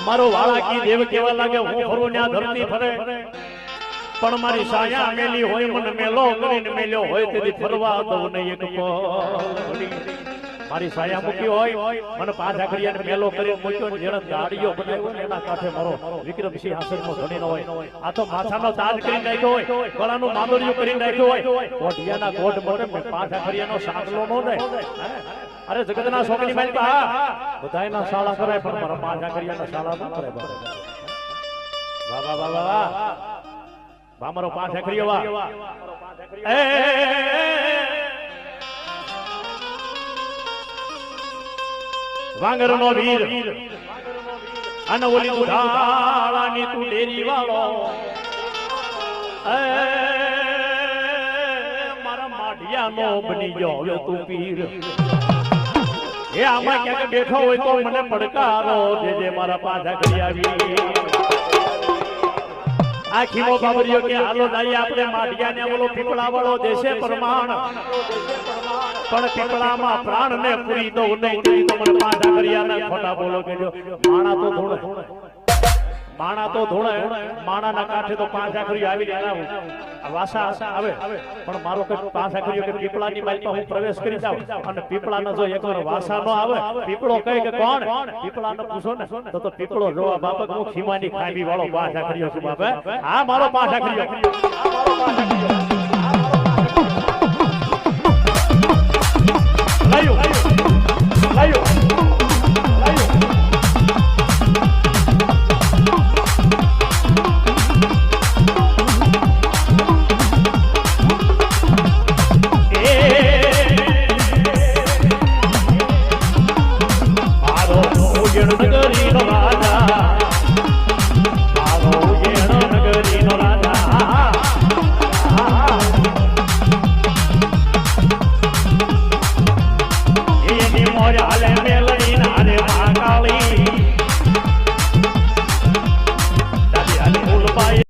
મારો વાળા કી દેવ કેવા લાગે હું ફરું ન્યા ધરતી ફરે પણ મારી સાયા મેલી હોય મને મેલો કરીને મેલ્યો હોય તેથી ફરવા દઉં નહીં એક પળ મારી સાયા મૂકી હોય મને પાંચ આખડિયાને મેલો કરી મૂક્યો ને જેને ગાડીઓ બનાવ્યો ને એના કાંઠે મારો વિક્રમસિંહ હાસનનો ધણીનો હોય આ તો માથાનો તાજ કરી નાખ્યો હોય ગળાનું માદોરિયું કરી નાખ્યો હોય કોઢિયાના કોઢ મોટે પાંચ આખડિયાનો સાંકલો નો દે અરે જગતના સોકની મારી પા બધાયના શાળા કરે પણ મારા પાંચ આખડિયાના શાળા ન કરે વાહ વાહ વાહ વાહ વાહ મારો પાંચ આખડિયો વાહ એ વાંગર નો વીર અને ઓલી ઉધાળાની તું ડેરી વાળો મારા માઢિયાનો બની ગયો હવે તું પીર એ આમાં ક્યાંક બેઠો હોય તો મને પડકારો જે મારા પાછા કરી આવી આ ખીમો બાબરીઓ કે હાલો જાય આપણે માઢિયાને બોલો પીપળા વાળો દેશે પ્રમાણ પણ પીપળામાં પ્રાણ ને પૂરી દઉં નહીં તો મને પાછા કર્યા ખોટા બોલો કે માણા તો ધોણે માણાના કાંઠે તો પાંચા કરી આવી ગયા વાસા આવે પણ મારો કઈ પાંચા કર્યો કે પીપળાની માલમાં હું પ્રવેશ કરી જાઉં અને પીપળાનો જો એકવાર વાસા નો આવે પીપળો કહે કે કોણ પીપળાને પૂછો ને તો પીપળો જોવા બાપક હું ખીમાની ખામી વાળો પાંચા કર્યો છું બાપે હા મારો પાંચા કર્યો